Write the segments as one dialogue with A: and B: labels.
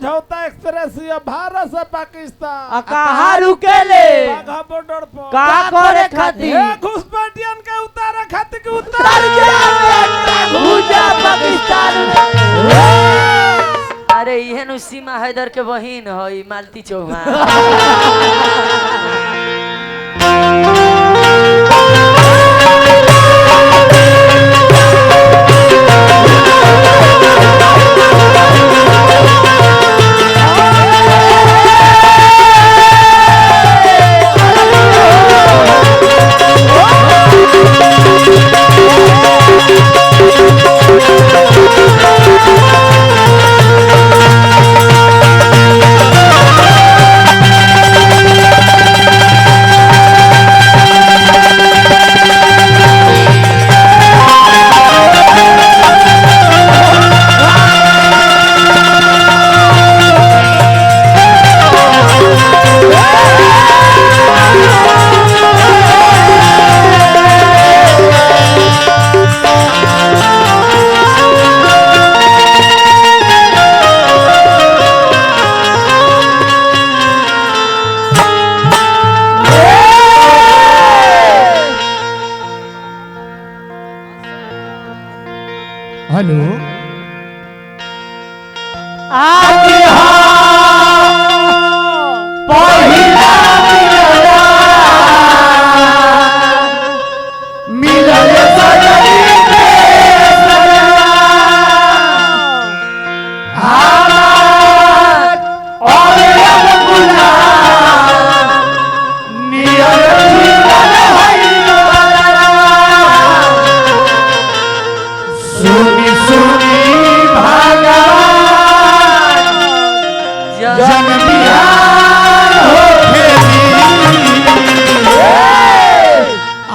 A: समझौता एक्सप्रेस ये भारत से पाकिस्तान
B: कहाँ रुकेले
A: बाघा बॉर्डर पर
B: का करे खातिर
A: घुसपैठियन के उतारे खातिर के उतार
B: भूजा पाकिस्तान अरे ये नु सीमा हैदर के बहिन है मालती चौहान
A: हेलो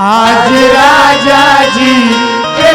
A: आज राजा जी के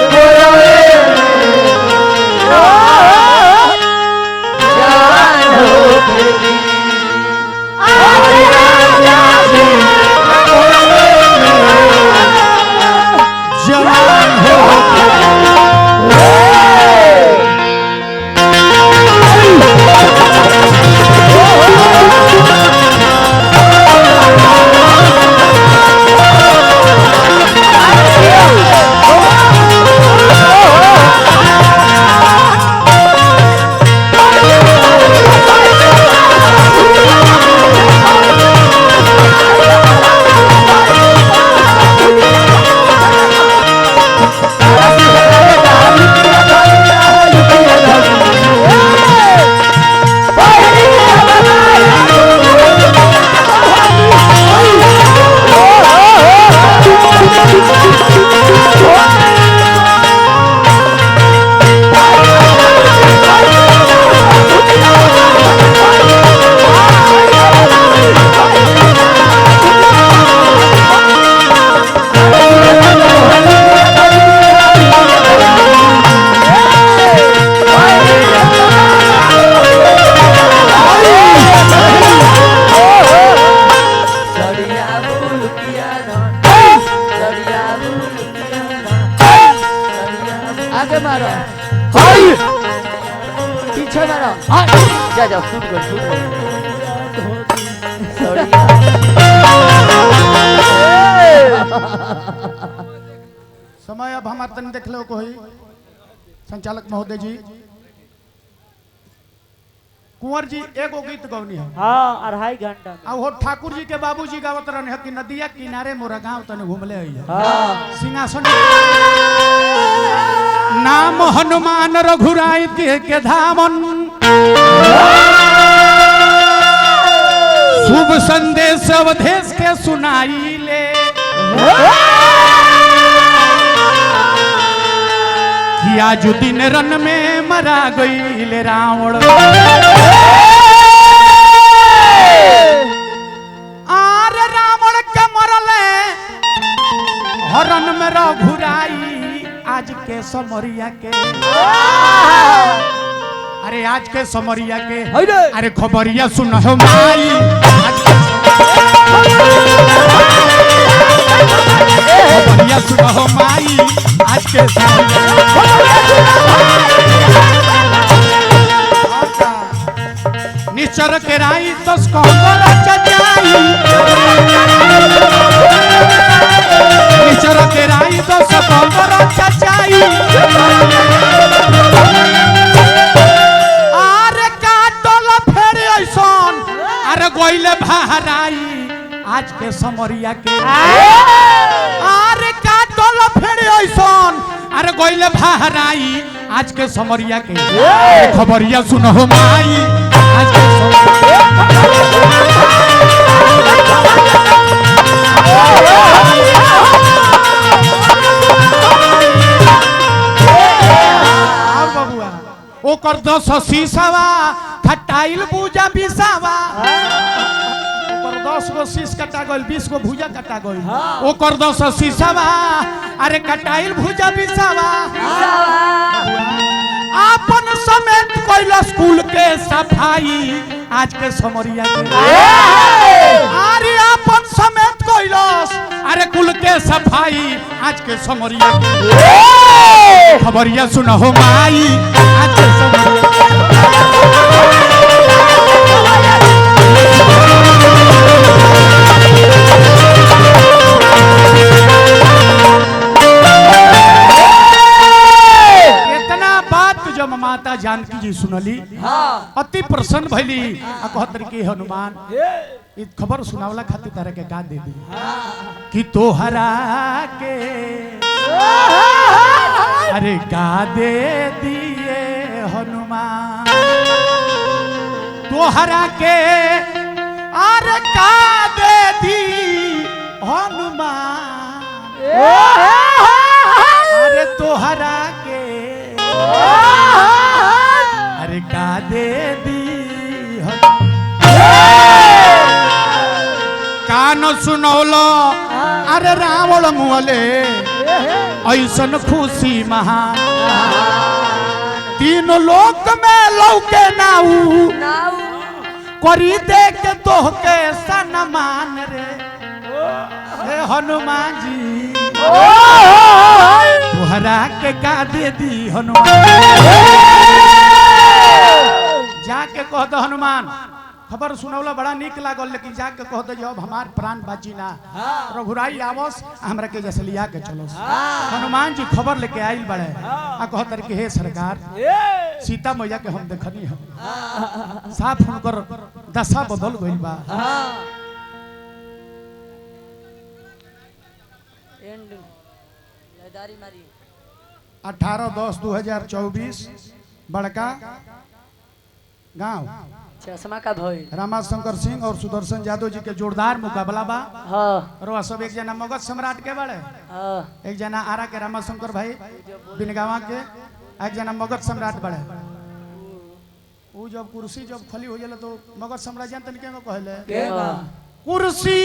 A: आगे मारो पीछे मारो जा जाओ शूट कर समय अब हम तन देख लो कोई संचालक महोदय जी कुंवर जी एगो गीत गौनी है
B: हाँ 2.5 घंटा
A: और ठाकुर जी के बाबूजी गावत रहने है कि नदिया किनारे मोरा गांव तने घूमले है
B: हाँ
A: सिंहासन नाम हनुमान रघुराई के धामन शुभ संदेश अवधेश के सुनाई ले कि आज दिन रन में मरा गई रावण आर रावण के मरले हरन में रघुराई आज के समरिया के अरे आज के समरिया के अरे खबरिया सुन हो माई खबरिया सुन हो माई आज के समरिया निश्चर के राई दस कंबर चचाई निश्चर के राई दस कंबर चचाई अरे काटल फेर ऐसन अरे गोइले भाराई आज के समरिया के अरे काटल फेर ऐसन अरे गोइले भाराई आज के समरिया के खबरिया सुनो माई आज के बबुआ ओकर 10 शीशावा खटाइल पूजा बिसावा ओकर 10 गो शीश कटा गइल 20 गो भुजा कटा गइल ओकर 10 शीशावा अरे कटाइल भुजा बिसावा अपन समेत कोइला स्कूल के सफाई आज के समरिया के अरे अपन समेत कोइलास अरे कुल के सफाई आज के समरिया के खबरिया सुनो माई आज के समरिया जब माता जानकी जी सुनली अति प्रसन्न भइली आ कहत के हनुमान ई खबर सुनावला खातिर तारे के का दे दी कि तोहरा के अरे गा दे दिए हनुमान तोहरा के अरे गा दे दी हनुमान अरे तोहरा के अरे गा दे दी कान सुनौलो अरे रावण मुअले ऐसन खुशी महान तीन लोक में लौके नाऊ करी दे के तोहके सन्मान रे हे हनुमान जी तोहरा के का दे दी हनुमान जाके कह दो हनुमान खबर सुनौला बड़ा निक लागल लेकिन जाके कह दो जब हमार प्राण बाची ना रघुराई आवस हमरा के जैसे लिया के चलो हनुमान जी खबर लेके आइल बड़े आ कहतर के हे सरकार सीता मैया के हम देखनी हम साफ हुनकर दशा बदल गइल बा 18/10/2024 बड़का गांव
B: चश्मा का भइल
A: रामाशंकर सिंह और सुदर्शन यादव जी के जोरदार मुकाबला बा और सब एक जना मगध सम्राट के बड़े एक जना आरा के रामाशंकर भाई बिनगावा के एक जना मगध सम्राट बड़े वो जब कुर्सी जब खाली हो जाला तो मगध सम्राट जानते नहीं क्या कहले कुर्सी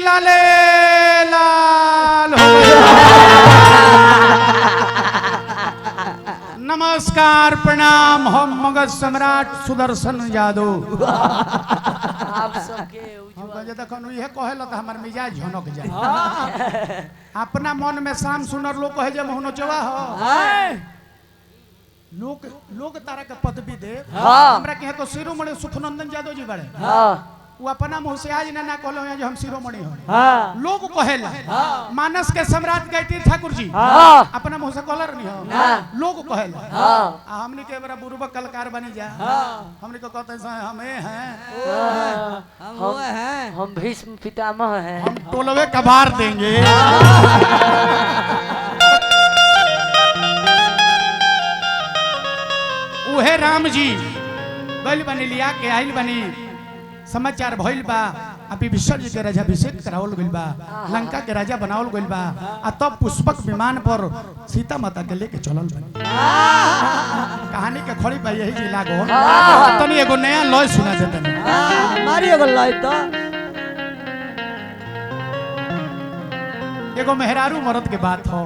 A: लाले लाल नमस्कार प्रणाम हम मगध सम्राट सुदर्शन यादव
B: आप सबके
A: हम देखनु इहे कहला त हमर मिजाज झनक जाए अपना मन में शाम सुनर लोग कहे जे मोहनो चवा हो लोग लोग तारा के पदवी दे हमरा के तो शिरोमणि सुखनंदन यादव जी बड़े वो अपना मुंह से आज ना कहलो जो हम शिरोमणि हो लोग कहेला मानस के सम्राट गायत्री ठाकुर जी अपना मुंह से कहला नहीं हो लोग कहेला हमनी के बड़ा बुर्बक कलाकार बनी जा हमनी को कहते हैं हमें हैं
B: हम भीष्म पितामह हैं
A: हम टोलवे कबार देंगे उहे राम जी गइल बनी लिया के आइल बनी समाचार भइल बा अभी विश्व जी के राजा अभिषेक करावल गइल बा लंका के राजा बनावल गइल बा आ तब पुष्पक विमान पर सीता माता के लेके चलल बा कहानी के खड़ी बा यही जी लागो तनी एगो नया लय सुना देतनी
B: मारी एगो लय तो
A: एगो मेहरारू मर्द के बात हो